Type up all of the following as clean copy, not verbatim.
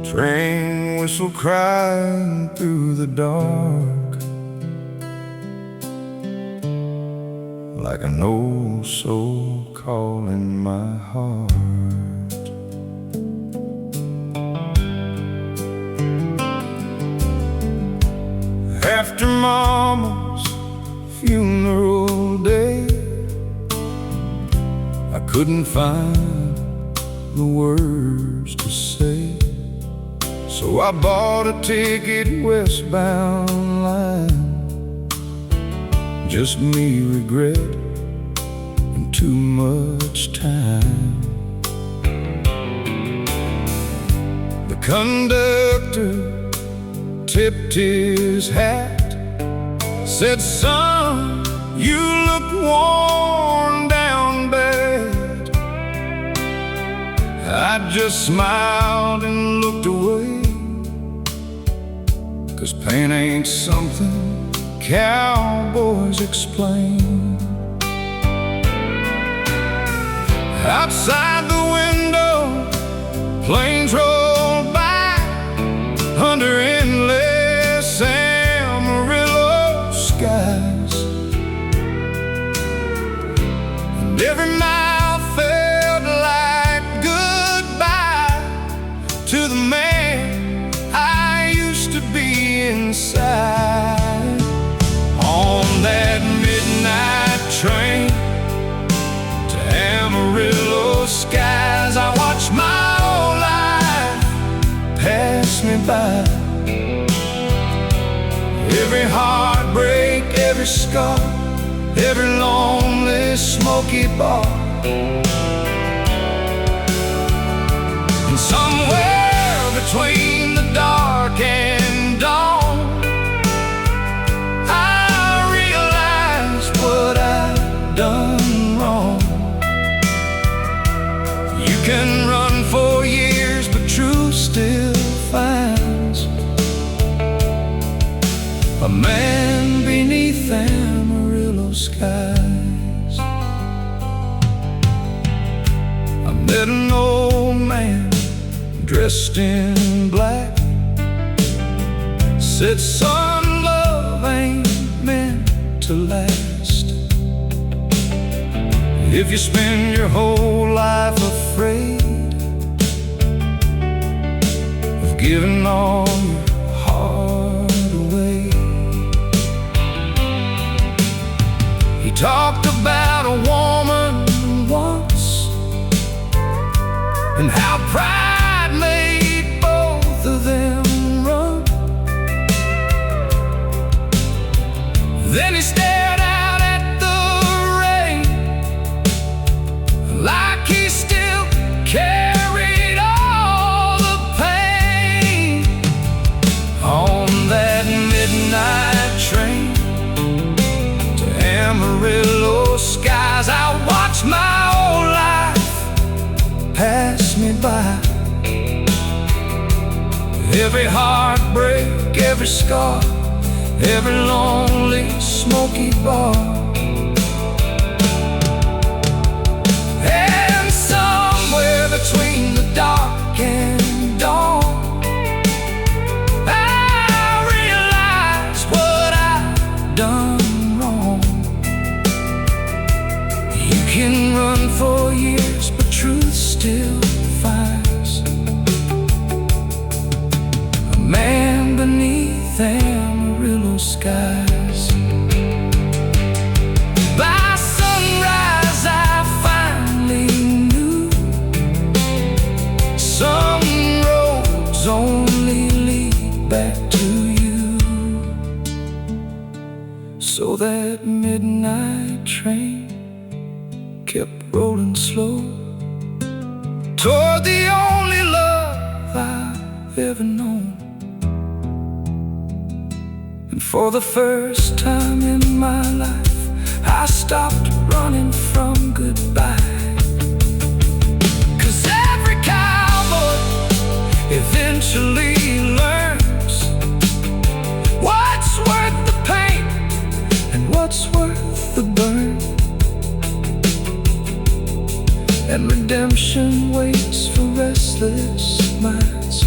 Train whistle crying through the dark, like an old soul calling my heart. After Mama's funeral day, I couldn't find the words to say, so I bought a ticket westbound line. Just me, regret, and too much time. The conductor tipped his hat, said, "Son, you look worn down bad." I just smiled and looked away, 'cause pain ain't something cowboys explain. Outside the window, planes rolled by under endless Amarillo skies, and every mile felt like goodbye to the man I used to be inside. On that midnight train to Amarillo skies, I watched my whole life pass me by. Every heartbreak, every scar, every lonely smoky bar, and somewhere between the dark and dawn, I realized what I'd done wrong. You can run for years, but truth still finds a man beneath Amarillo skies. I met an old man dressed in black, said, "Son, love ain't meant to last. If you spend your whole life afraid of giving all your heart away." He talked about a woman once, and how pride made both of them run. Then he stared out at the rain, like he still carried all the pain. On that midnight train to Amarillo skies, I watched my whole life pass me by. Every heartbreak, every scar, every lonely smoky bar, and somewhere between the dark and dawn, I realized what I'd done wrong. You can run for years, but truth still finds a man beneath Amarillo skies. By sunrise I finally knew some roads only lead back to you. So that midnight train kept rolling slow toward the only love I've ever known. And for the first time in my life, I stopped running from goodbye. 'Cause every cowboy eventually learns what's worth the pain and what's worth the burn. And redemption waits for restless nights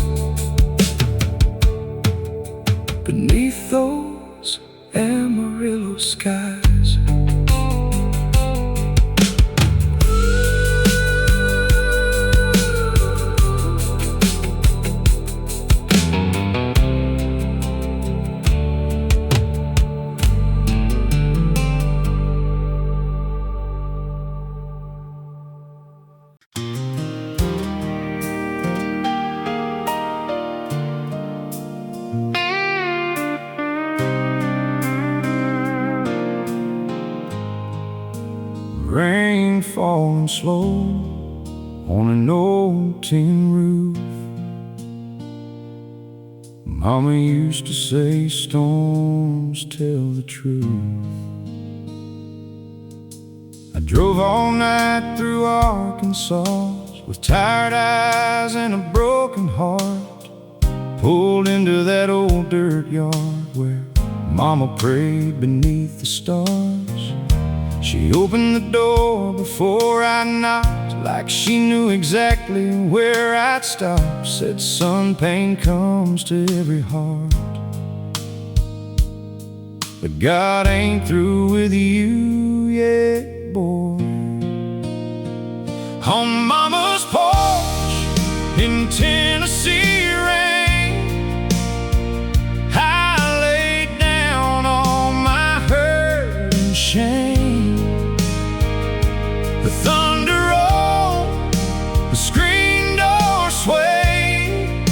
beneath those Amarillo skies. Rain falling slow on an old tin roof. Mama used to say storms tell the truth. I drove all night through Arkansas with tired eyes and a broken heart. Pulled into that old dirt yard where Mama prayed beneath the stars. She opened the door before I knocked, like she knew exactly where I'd stop. Said, son, pain comes to every heart, but God ain't through with you yet, boy. On Mama's porch in Tennessee rain, I laid down all my hurt and shame. The thunder rolled, the screen door swayed,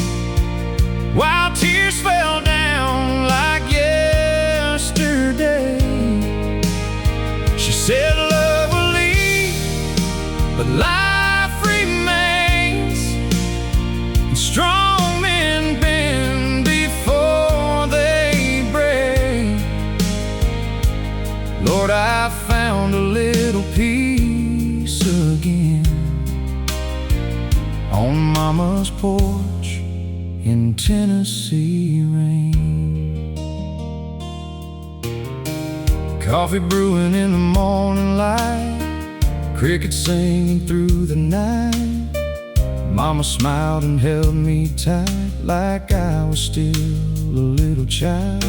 while tears fell down like yesterday. She said love will leave, but life remains, and strong men bend before they break. Lord, I found a little peace again on Mama's porch in Tennessee rain. Coffee brewing in the morning light, crickets singing through the night. Mama smiled and held me tight like I was still a little child.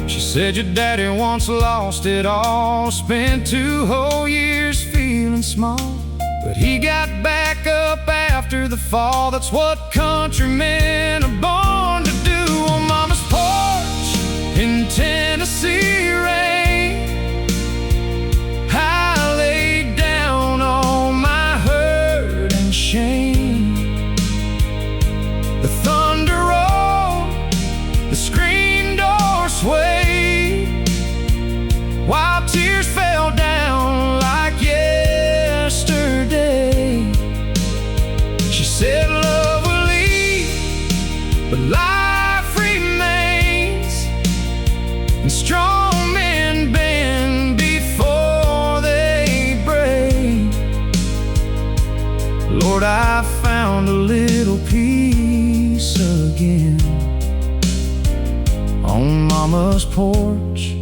She said your daddy once lost it all, spent 2 whole years feeling small, but he got back up after the fall. That's what countrymen are born to do. On Mama's porch in Tennessee rain, I laid down all my hurt and shame. The thunder rolled, the screen door swayed, while tears fell down like yesterday. She said love will leave, but life remains, and strong men bend before they break. Lord, I found a little peace again on Mama's porch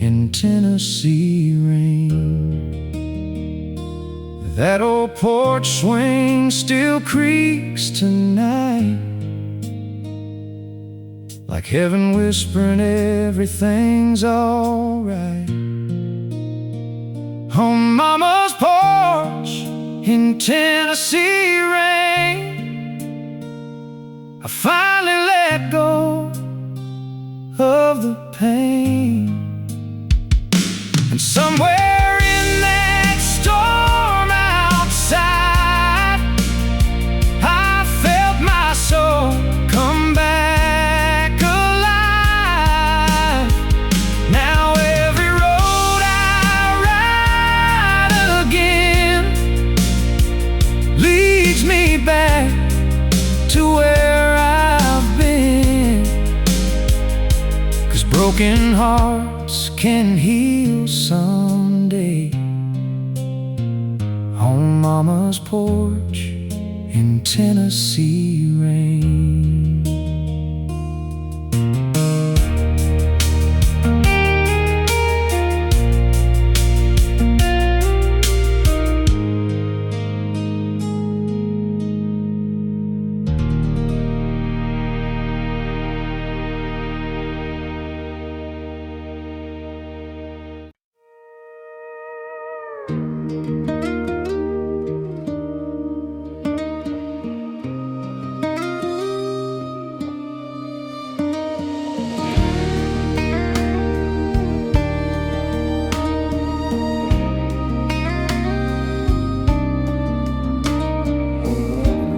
in Tennessee rain. That old porch swing still creaks tonight, like heaven whispering everything's alright. On Mama's porch in Tennessee rain, I finally let go of the pain. And somewhere in that storm outside, I felt my soul come back alive. Now every road I ride again leads me back to where I've been. 'Cause broken hearts can heal someday. On Mama's porch in Tennessee rain.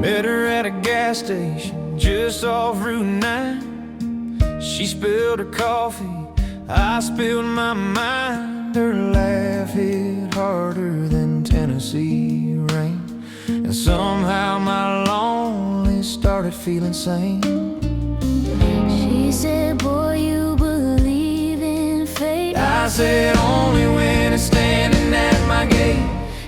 Met her at a gas station just off Route 9. She spilled her coffee, I spilled my mind. Her laugh hit harder than Tennessee rain, and somehow my lonely started feeling sane. She said, boy, you believe in fate. I said, only when it's standing at my gate.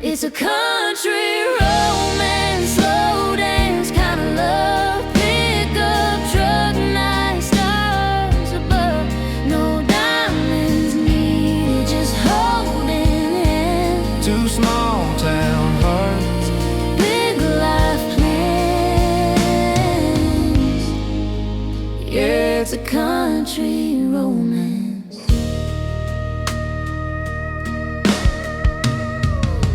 It's a country romance, slow dance kind of love, pickup truck, nice stars above, no diamonds needed, just holding hands. Two small town hearts, Big life plans. Yeah, it's a country romance.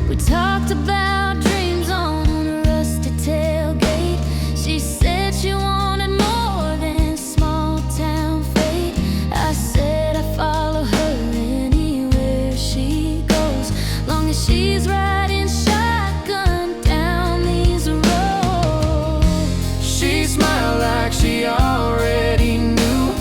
We talked about dreams on a rusty tailgate. She said she wanted more than small town fate. I said I follow her anywhere she goes, long as she's riding shotgun down these roads. she smiled like she already knew.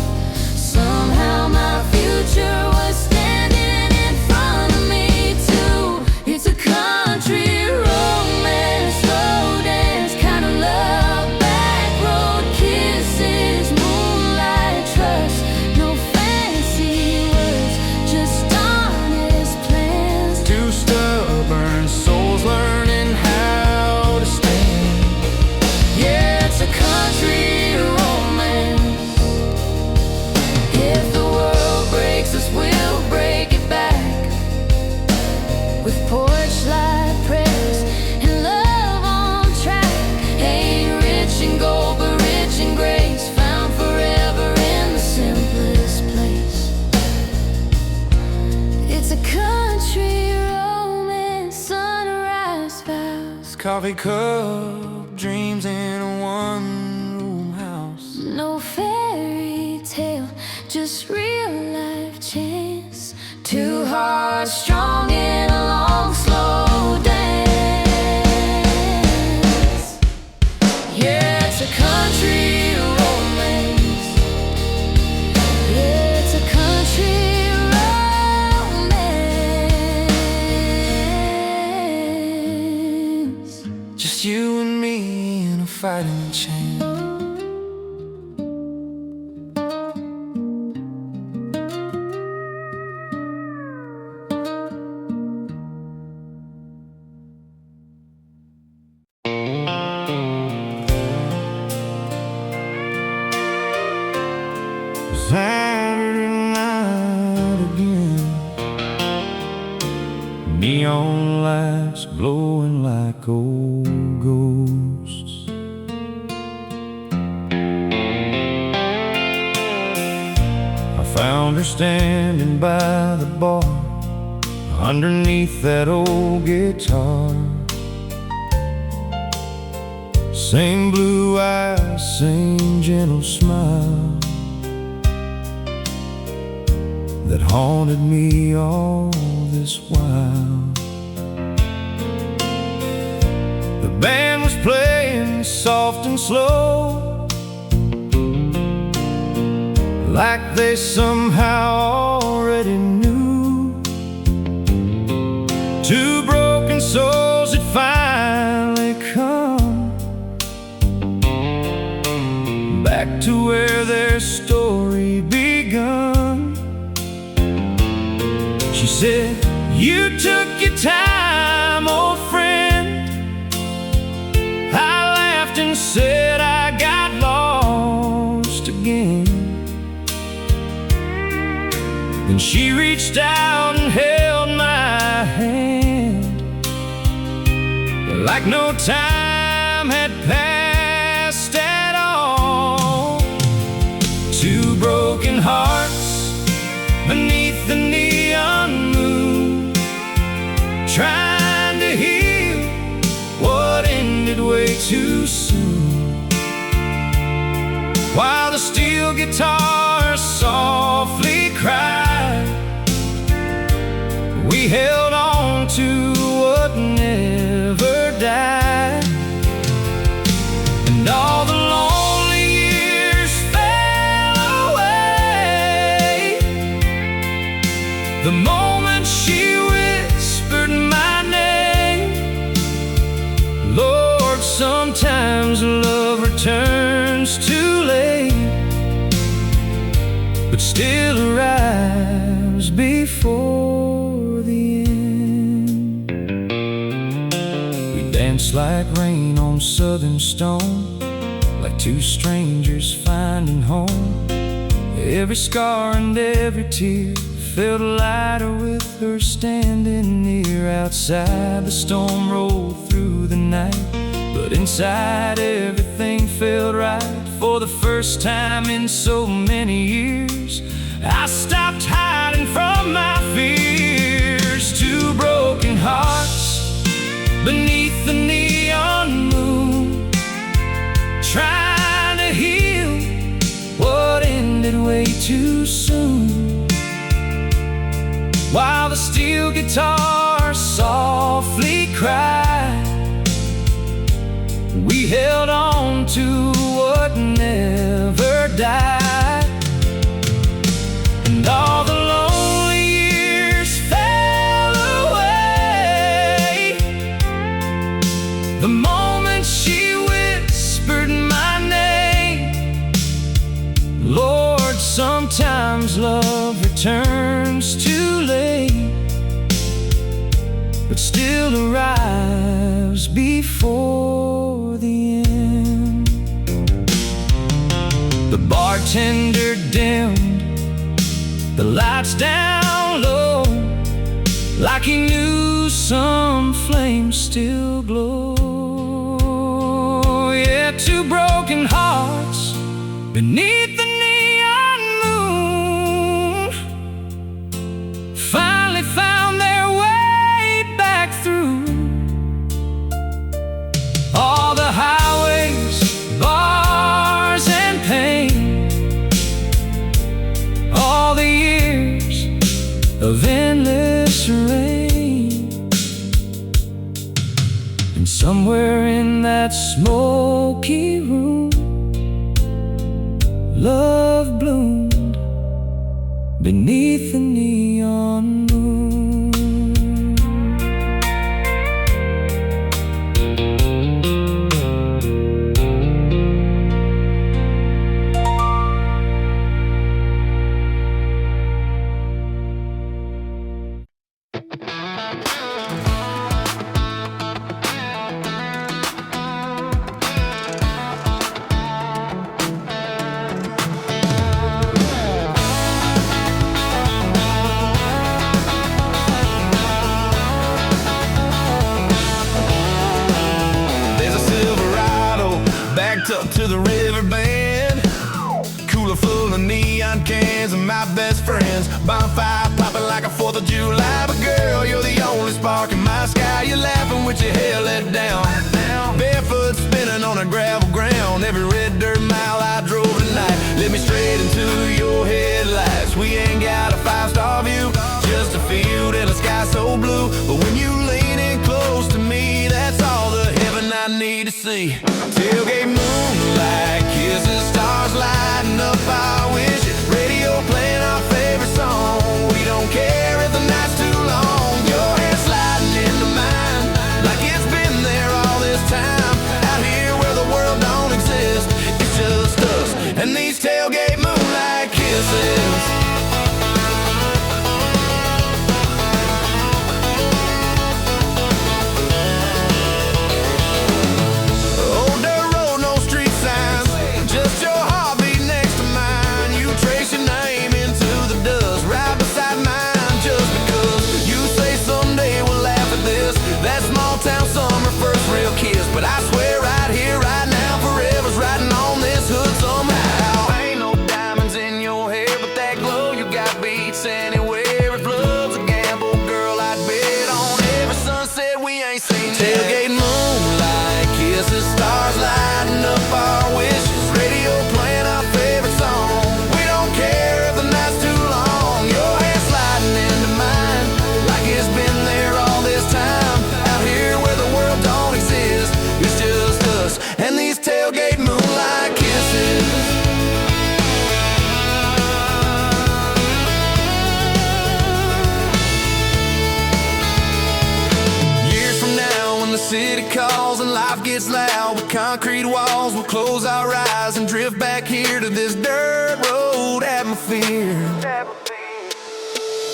Somehow my future was standing in front of me too. It's a country romance, slow dance kind of love, back road kisses, moonlight trust, no fancy words, just honest plans. Two stubborn souls learning how to stand. Yeah, it's a country romance. If the world breaks us, we'll break it back, with porch light prayers and love on track. Ain't rich in gold, but rich in grace, found forever in the simplest place. It's a country romance, sunrise vows, Coffee cup dreams in a one-room house. no fairy tale, just real life chance. Two hearts strong in a long slow dance. Yeah, it's a country romance. Yeah, it's a country romance. Just you and me in a fighting chance. Saturday night again, neon lights glowing like old ghosts. I found her standing by the bar, underneath that old guitar. Same blue eyes, same gentle smile that haunted me all this while. The band was playing soft and slow, like they somehow already knew. Two broken souls had finally come back to where their story begun. She said, you took your time, old friend. I laughed and said I got lost again. Then she reached out and held my hand, like no time had passed at all. Two broken hearts beneath the neon moon, trying too soon. While the steel guitar softly cried, we held on to what never died. And all the lonely years fell away the moment she whispered my name. Lord, sometimes love returns too late, but still arrives before the end. We danced like rain on southern stone, like two strangers finding home. Every scar and every tear felt lighter with her standing near. Outside the storm rolled through the night, but inside everything felt right. For the first time in so many years, I stopped hiding from my fears. Two broken hearts beneath the neon moon, trying to heal what ended way too soon. While the steel guitar softly cried, we held on to what never died. And all the lonely years fell away the moment she whispered my name. Lord, sometimes love returns too late, but still arrives before the end. The bartender dimmed the lights down low, like he knew some flames still glow. Yeah, two broken hearts beneath the neon moon finally found their way back through all the highways, bars, and pain, all the years of endless rain. And somewhere in that smoky room, love bloomed beneath the neon moon. Up to the river bend, cooler full of neon cans and my best friends. Bonfire popping like a 4th of July. But girl, you're the only spark in my sky. You're laughing with your hair let down, barefoot spinning on a gravel ground. Every red dirt mile I drove tonight led me straight into your headlights. We ain't got a 5-star view, just a field and a sky so blue. But when you lean in close to me, that's all the heaven I need to see. Tailgate moonlight, kisses, stars lighting up our wishes. Radio playing our favorite song. We don't care if the night's too long. Your hand sliding into mine like it's been there all this time. Out here where the world don't exist, it's just us and these tailgate moonlight kisses. Old dirt road, no street signs, just your heartbeat next to mine. You city calls and life gets loud. With concrete walls, we'll close our eyes and drift back here to this dirt road atmosphere.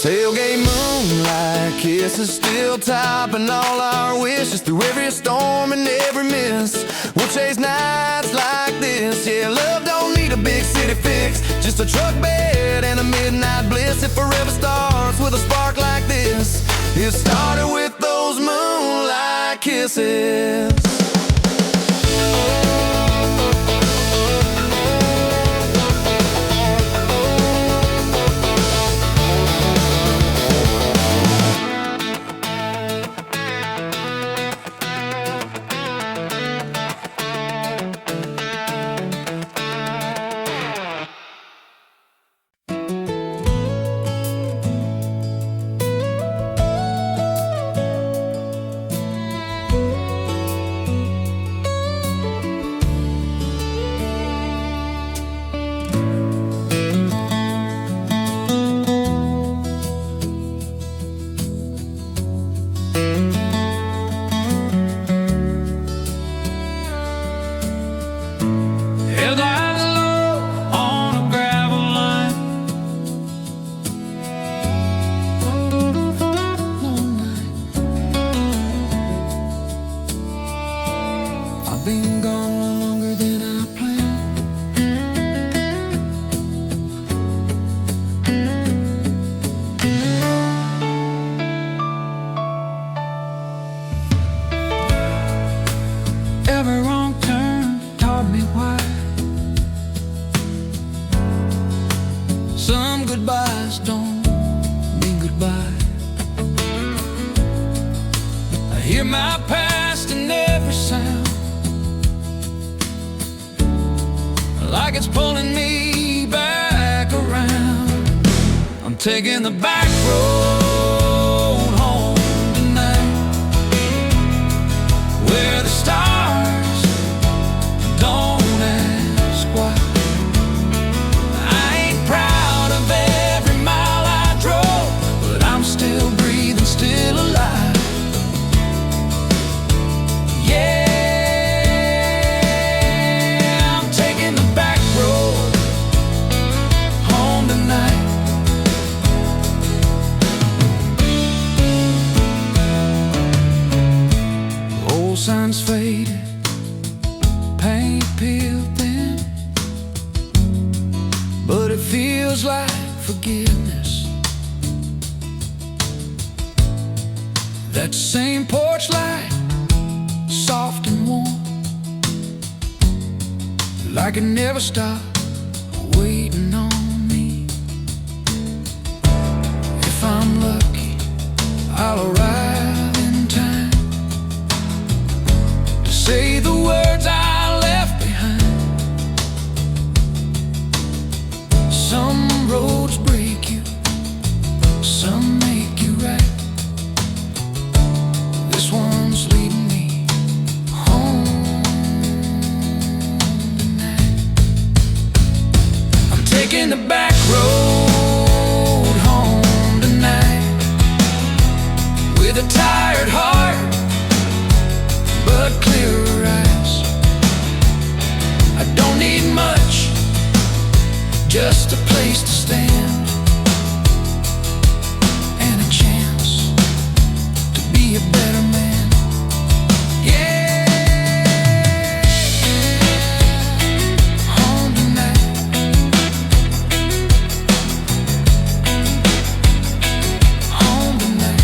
Tailgate moonlight kisses, still topping all our wishes. Through every storm and every miss, we'll chase nights like this. Yeah, love don't need a big city fix, just a truck bed and a midnight bliss. It forever starts with a spark like this. It started with those moonlight kisses. Held eyes low on a gravel line. I've been gone longer than I planned. Every wrong turn taught me why. Some goodbyes don't mean goodbye. I hear my past in every sound, like it's pulling me back around. I'm taking the back road home tonight, where the stars don't ask why. I ain't proud of every mile I drove, but I'm still breathing, still alive. Yeah, I'm taking the back road home tonight. Old signs faded, paint peeled thin, but it feels like forgiveness. That same porch light, soft and warm, like it never stopped waiting on me. If I'm lucky, I'll arrive in time to say the words I left behind. Some roads break you, some make you right. This one's leading me home tonight. I'm taking the back road home tonight, with a tired heart but clearer eyes. I don't need much, just a place to stand and a chance to be a better man. Yeah, home tonight. Home tonight.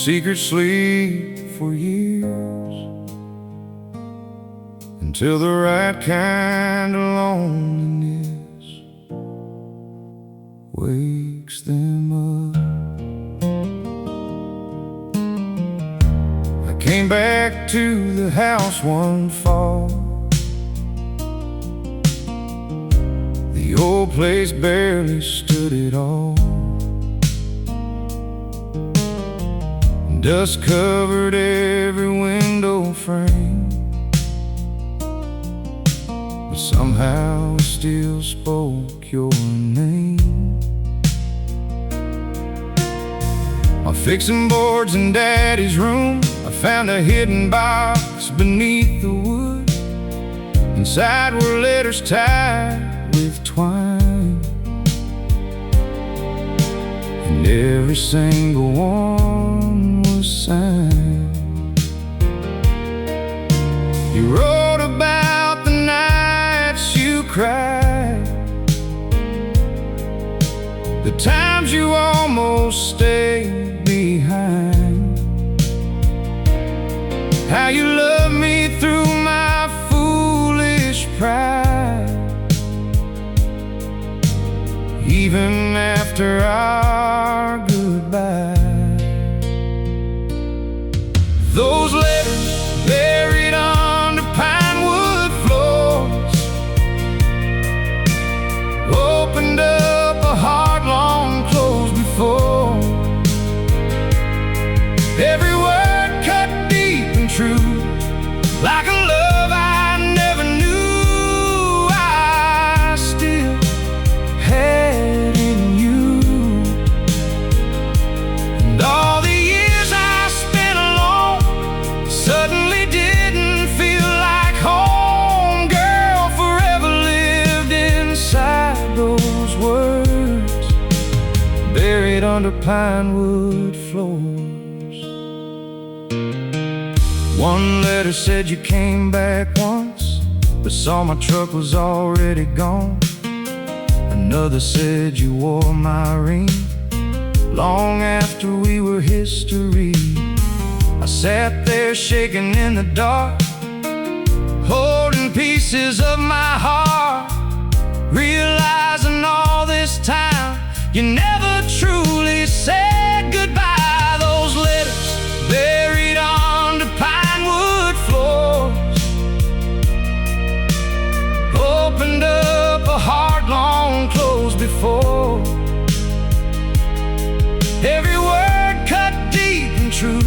secret sleep for years, until the right kind of loneliness wakes them up. I came back to the house one fall. The old place barely stood at all. Dust covered every window frame, but somehow it still spoke your name. On fixing boards in Daddy's room, I found a hidden box beneath the wood. Inside were letters tied with twine, and every single one was signed. You wrote about the nights you cried, the times you almost stayed behind, how you loved me through my foolish pride, even after our goodbye. Those letters buried under pine wood floors opened up a heart long closed before. Every word cut deep and true, like a love I never knew. I still had in you, and all the years I spent alone suddenly didn't feel like home. Girl, forever lived inside those words buried under pine wood floors. One letter said you came back once, but saw my truck was already gone. Another said you wore my ring long after we were history. I sat there shaking in the dark, holding pieces of my heart, realizing all this time you never truly said goodbye. Those letters buried under pine wood floors opened up a heart long closed before. Every word cut deep and true,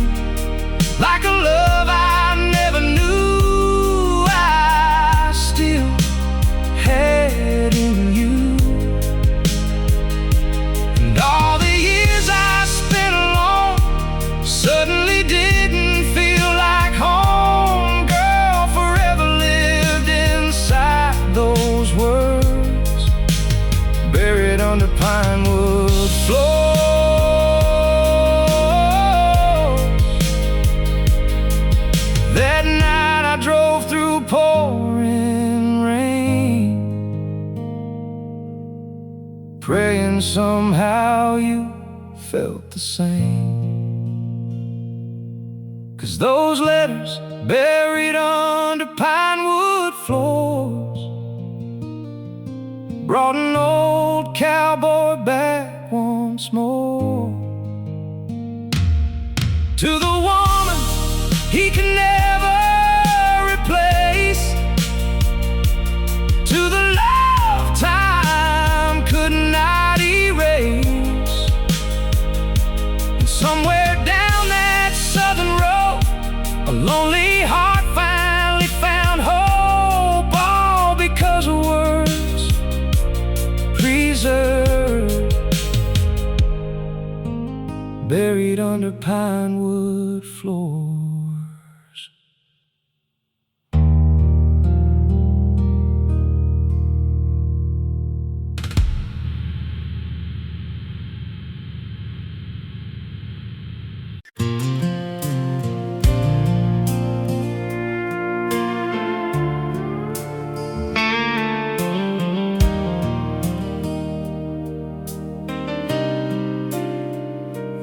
like a love I never knew. I still had in you, and all the years I spent alone suddenly didn't feel like home. Girl, forever lived inside those words buried under pine wood floors. That night I drove through pouring rain, praying somehow you felt the same. 'Cause those letters buried under pine wood floors brought an old cowboy back once more, to the woman he can never replace, to the love time could not erase. And somewhere down that southern road, a lonely heart finally found hope, all because of words preserved, buried under pine wood floors.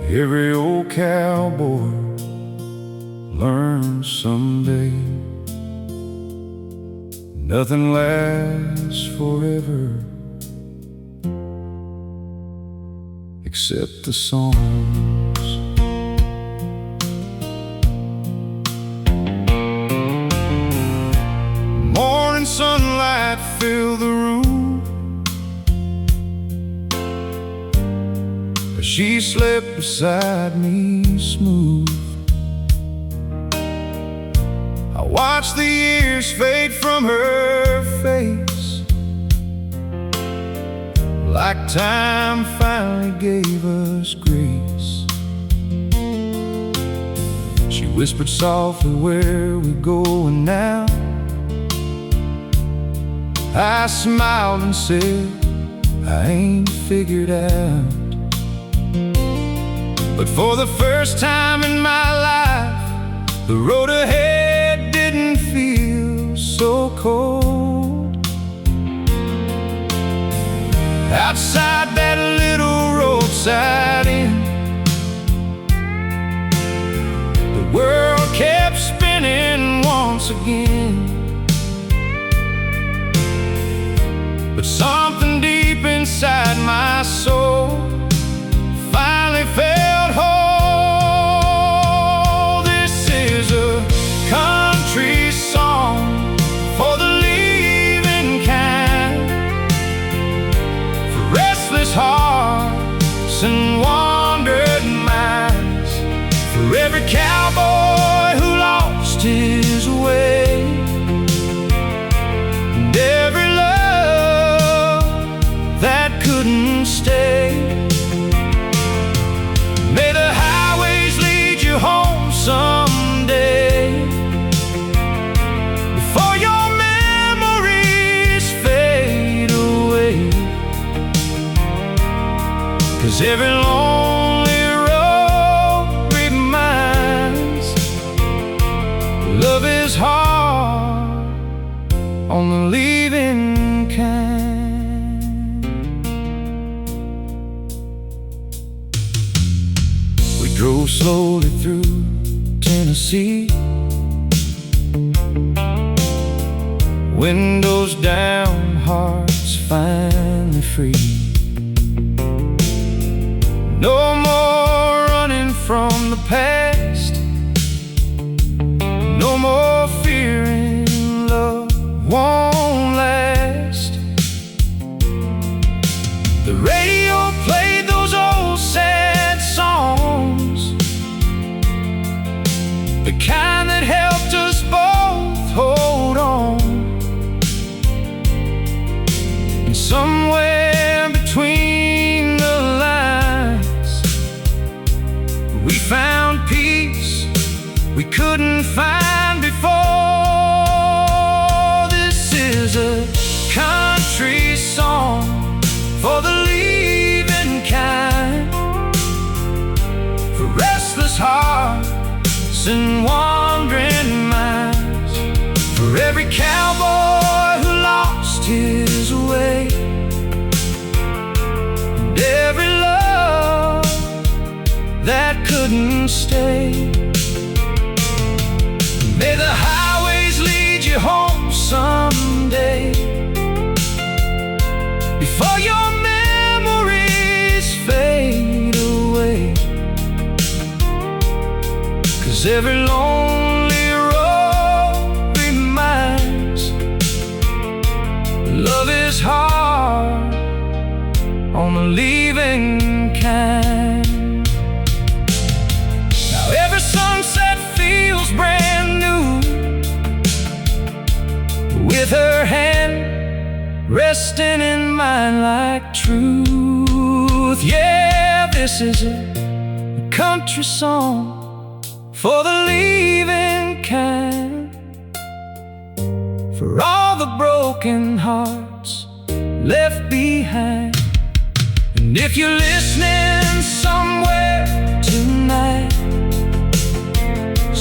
Every old cowboy learn someday. Nothing lasts forever except the songs. Morning sunlight fill the room as she slept beside me smooth. I watched the years fade from her face, like time finally gave us grace. She whispered softly, "Where we going now?" I smiled and said, "I ain't figured out." But for the first time in my life, the road ahead didn't feel so cold. Outside that little roadside inn, the world kept spinning once again. But something deep inside my soul finally felt whole. This is a country song for the leaving kind, for restless hearts and wandered minds, for every cowboy who lost his way, and every love that couldn't stay. May the highways lead you home someday, before your memories fade away. 'Cause every lonely road reminds love is hard on the leaving kind. We drove slowly through Tennessee, windows down, hearts finally free. No more running from the past, no more fearing love won't last. The radio played those old sad songs, the kind that helped us both hold on. And somewhere between the lines, we found peace we couldn't find before. This is a country song for the leaving kind, for restless hearts and wandering minds, for every cowboy who lost his way, and every love that couldn't stay. May the highways lead you home someday, before your memories fade away. 'Cause every lonely road reminds love is hard on the leaving kind. Now every sunset feels brand new, with her hand resting in mine like truth. Yeah, this is a country song for the leaving kind, for all the broken hearts left behind. And if you're listening somewhere tonight,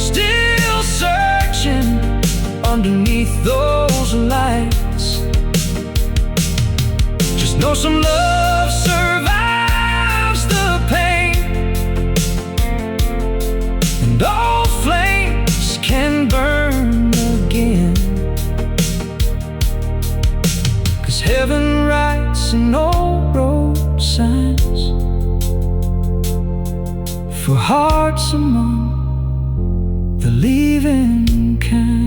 still searching underneath those lights, just know some love survives the pain. leaving kind.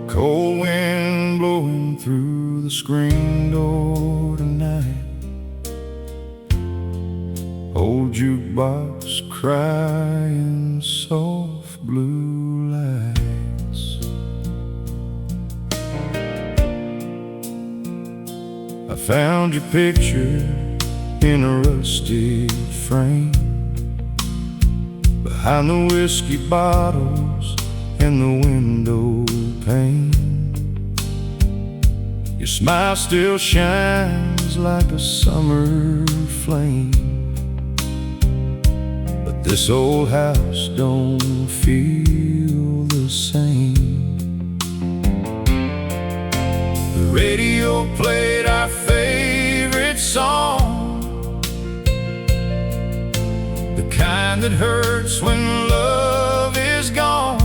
Cold wind blowing through the screen door tonight. Old jukebox crying soft blue lights. I found your picture in a rusted frame, behind the whiskey bottles and the window pane. Your smile still shines like a summer flame, but this old house don't feel the same. The radio played our favorite song, the kind that hurts when love is gone.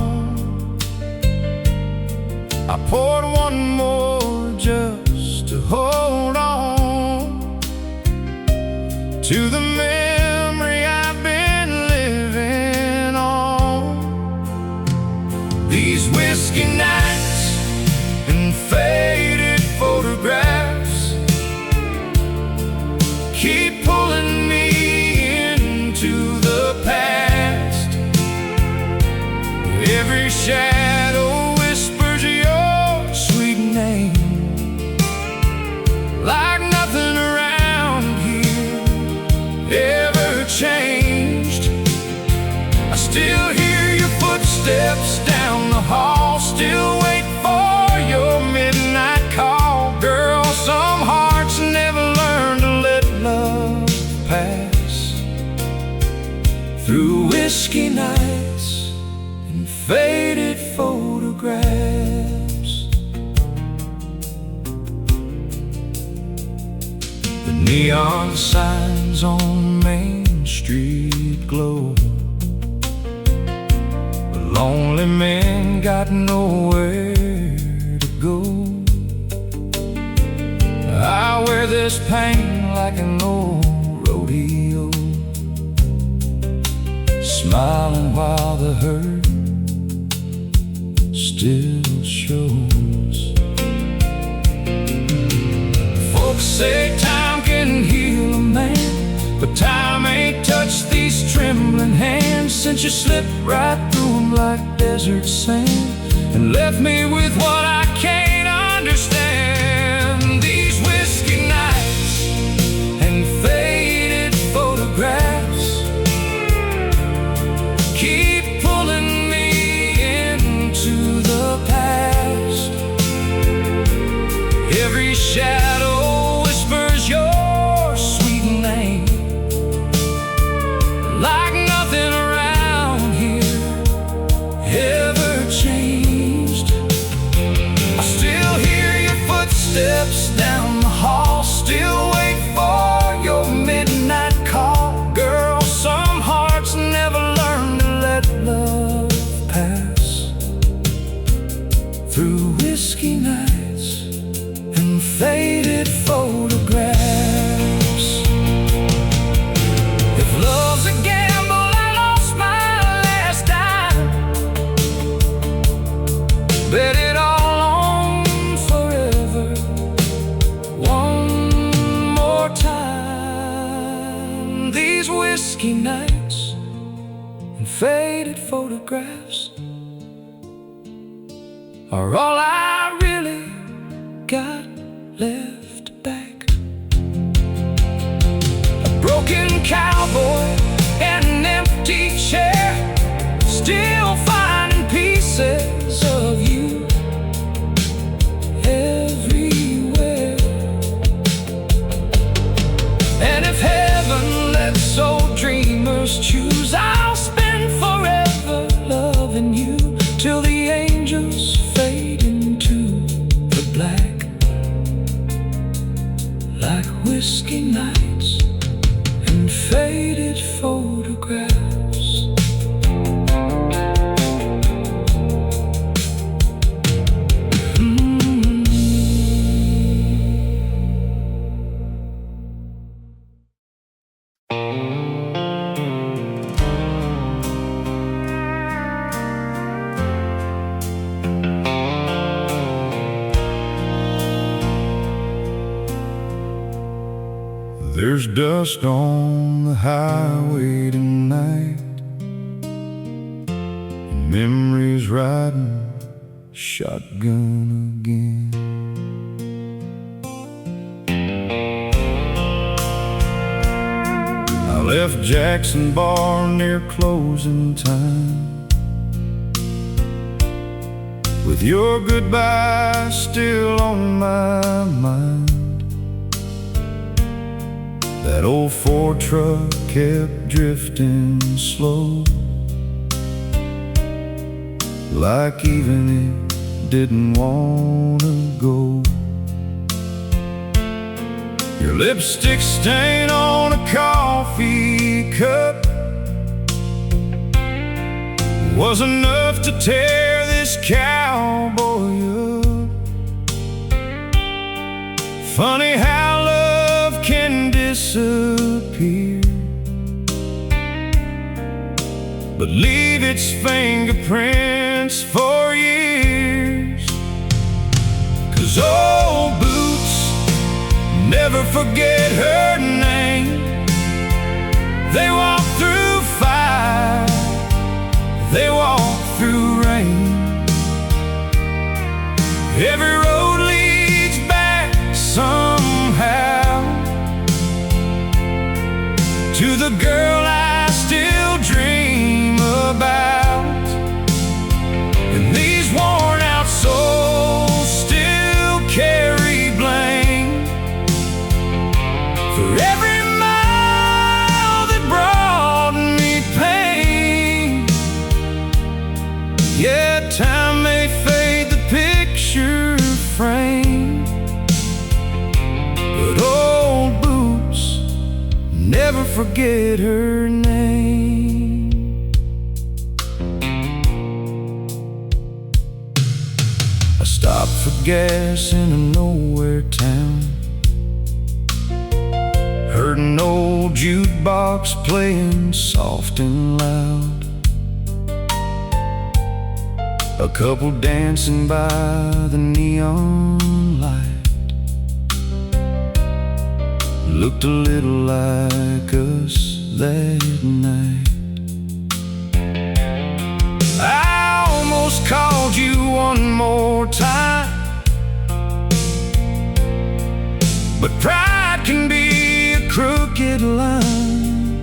I poured one more just to hold on to the memory I've been living on. These whiskey nights and faded photographs keep pulling me into the past. Every shadow like nothing around here ever changed. I still hear your footsteps down the hall, still wait for your midnight call. Girl, some hearts never learn to let love pass. Through whiskey nights and faded photographs, neon signs on Main Street glow, but lonely men got nowhere to go. I wear this pain like an old rodeo, smiling while the hurt still shows. Folks say time can heal a man, but time ain't touched these trembling hands since you slipped right through them like desert sand and left me with what I can't understand. These whiskey nights and faded photographs keep pulling me into the past. Every shadow like nothing around here ever changed. I still hear your footsteps down the hall, still wait for your midnight call. Girl, some hearts never learn to let love pass. Through whiskey nights and faded photographs. If love's a gamble, I lost my last dime. Bet it all on forever one more time. These whiskey nights and faded photographs are all I really got left back. A broken cowboy and an empty chair, still finding pieces of you everywhere. And if heaven lets old dreamers choose, I'll spend forever loving you till the angels fade into the black. whiskey nights and faded photographs. There's dust on the highway tonight, and memories riding shotgun again. I left Jackson Bar near closing time, with your goodbye still on my mind. That old Ford truck kept drifting slow, like even it didn't wanna go. Your lipstick stain on a coffee cup was enough to tear this cowboy up. Funny how love can disappear, but leave its fingerprints for years. 'Cause old boots never forget her name. They walk through fire, they walk through rain. Every road leads back somehow to the girl I still dream about. And these worn out souls still carry blame for every mile that brought me pain. Yeah, time may fade the picture frame, but old boots never forget her name. I stopped for gas in a nowhere town, heard an old jukebox playing soft and loud. A couple dancing by the neon light looked a little like us that night. I almost called you one more time, but pride can be a crooked line,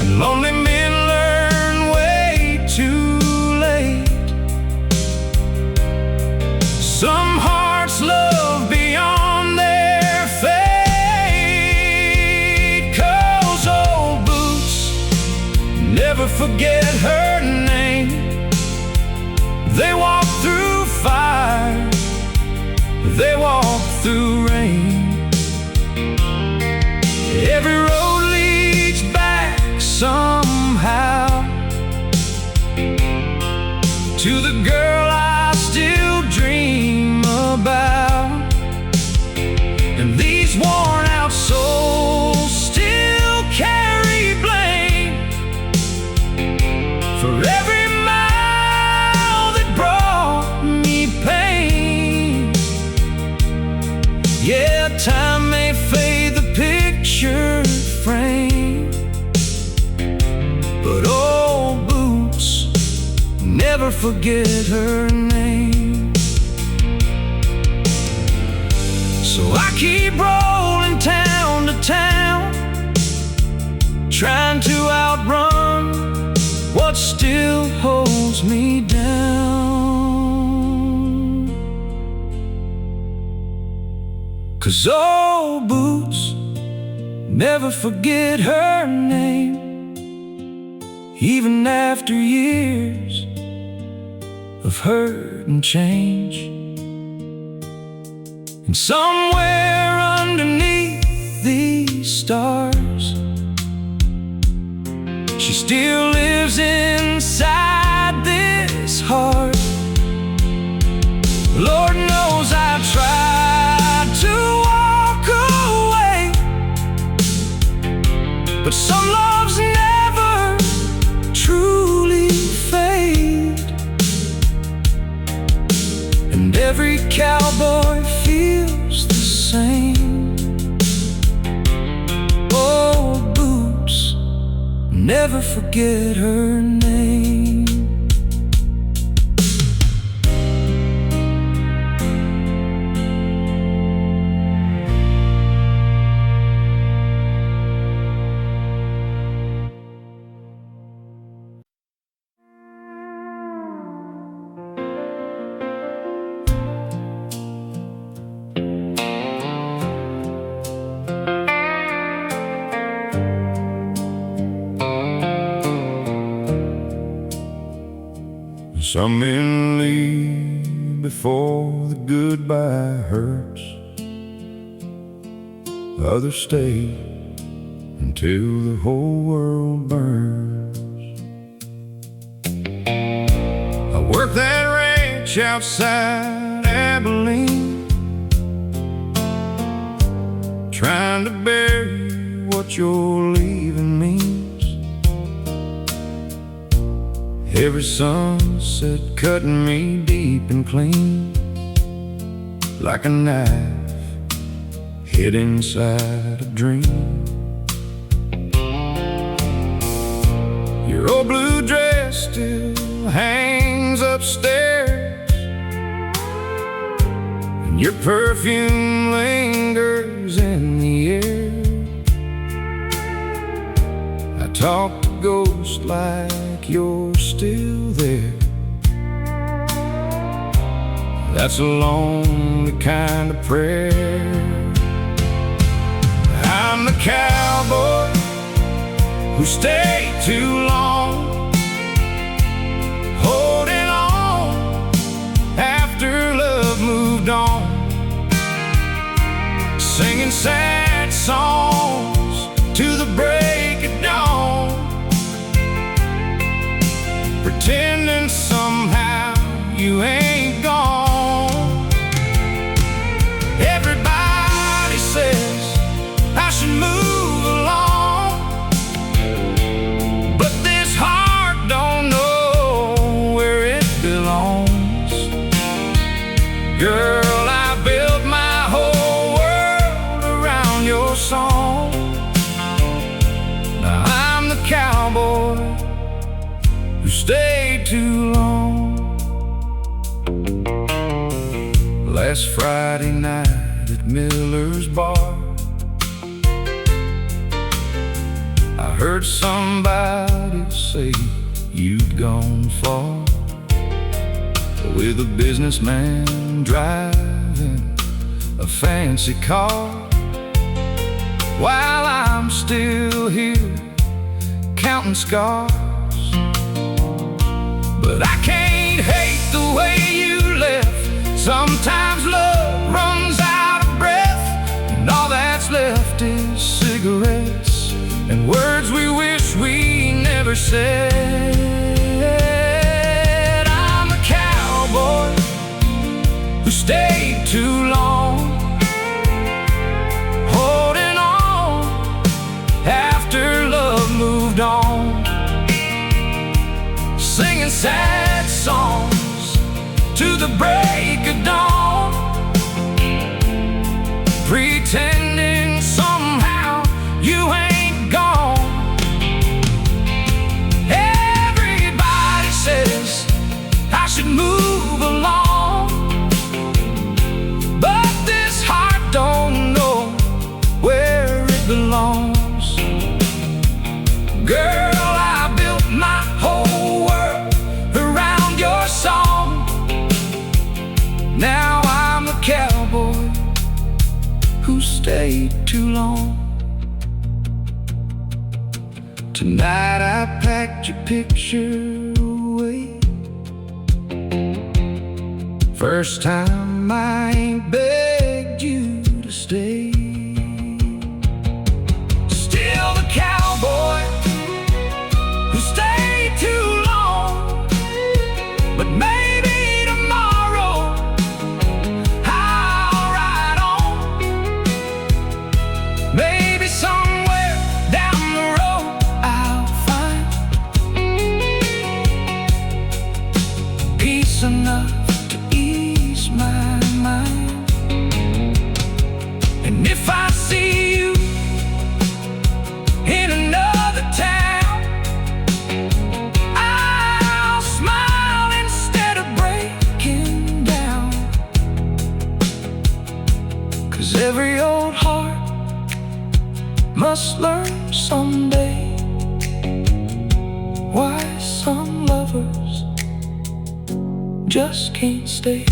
and lonely men learn way too late. Some hearts love beyond their fate. 'Cause old boots never forget her name. They walk through fire, they walk through rain. Every road leads back somehow to the girl I still dream about. And these worn out souls still carry blame for every mile that brought me pain. Yeah, time may fade the picture frame, but old boots never forget her name. So I keep rolling town to town, trying to outrun what still holds me down. 'Cause old boots never forget her name, even after years of hurt and change. And somewhere underneath these stars, she still lives inside this heart. Lord knows I tried to walk away, but some loves never truly fade. And every cowboy feels the same. Old boots, never forget her name. Some men leave before the goodbye hurts. Others stay until the whole world burns. I worked that ranch outside Abilene, trying to bury what you're leaving means. Every sunset cutting me deep and clean, like a knife hid inside a dream. Your old blue dress still hangs upstairs, and your perfume lingers in the air. I talk to ghosts like you're still there. That's a lonely kind of prayer. I'm the cowboy who stayed too long, holding on after love moved on, singing sad songs to the break of dawn, pretending somehow you ain't gone. Everybody says I should move along, but this heart don't know where it belongs. Girl, I built my whole world around your song. Now I'm the cowboy who stayed too long. Last Friday night at Miller's Bar, I heard somebody say you'd gone far, with a businessman driving a fancy car, while I'm still here counting scars. But I can't hate the way you left. Sometimes love runs out of breath, and all that's left is cigarettes and words we wish we never said. I'm a cowboy who stayed too long, holding on after love moved on, singing sad songs to the break of dawn, pretending somehow you ain't gone. Everybody says I should move along, but this heart don't know where it belongs. Girl, I built my whole world around your song. Now I'm the cowboy who stayed too long. Tonight I packed your picture away. First time I ain't begged you 'Cause every old heart must learn someday why some lovers just can't stay.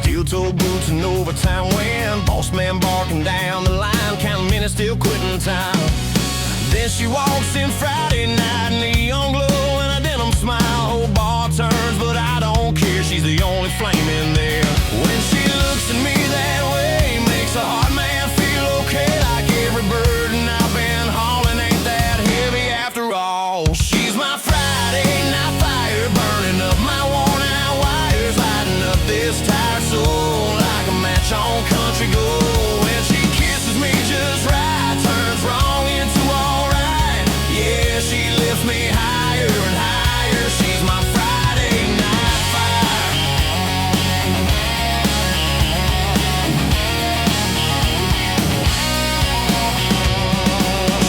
Steel-toe boots and overtime wind, boss man barking down the line, counting minutes till quitting time. Then she walks in Friday night, neon glow and a denim smile. Whole bar turns, but I don't care. She's the only flame in there. When she looks at me that way, makes a hard man feel okay. Like every burden I've been hauling ain't that heavy after all. She's my Friday night fire, burning up my worn-out wires, lighting up this tired soul like a match on country gold. When she kisses me just right, turns wrong into alright. Yeah, she lifts me higher and higher. She's my Friday night fire.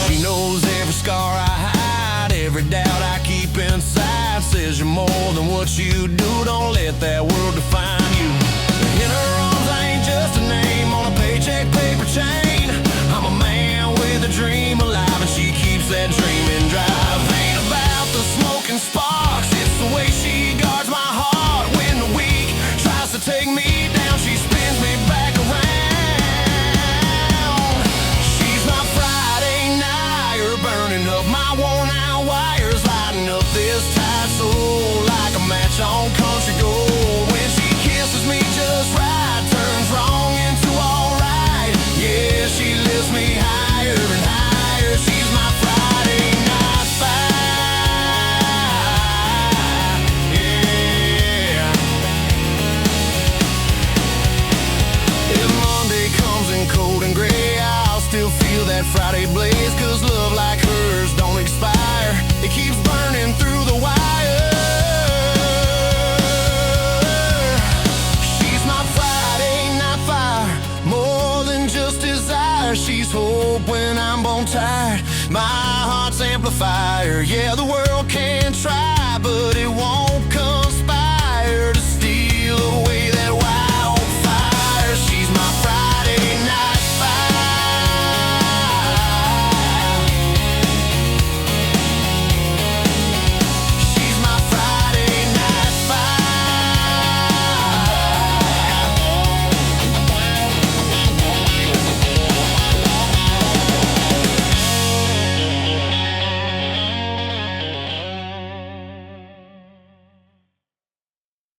She knows every scar I hide, every doubt I keep inside. Says you're more than what you do, don't let that world define you. In her arms I ain't just a name on a paycheck paper chain. I'm a man with a dream alive, and she keeps that dream in drive. Ain't about the smoke and sparks, it's the way she guards my heart. When the weak tries to take me down, she spins me back around. She's my Friday night, burning up my worn out wires, lighting up this tired soul like a match on country gold. When she kisses me just right, turns wrong into alright. Yeah, she lifts me higher and higher. She's my Friday night fire. Yeah. If Monday comes in cold and gray, I'll still feel that Friday blaze. 'Cause love like hers don't expire, it keeps burning through the wire. She's my Friday night fire, more than just desire. She's hope when I'm bone tired, my heart's amplifier. Yeah, the world can try, but it won't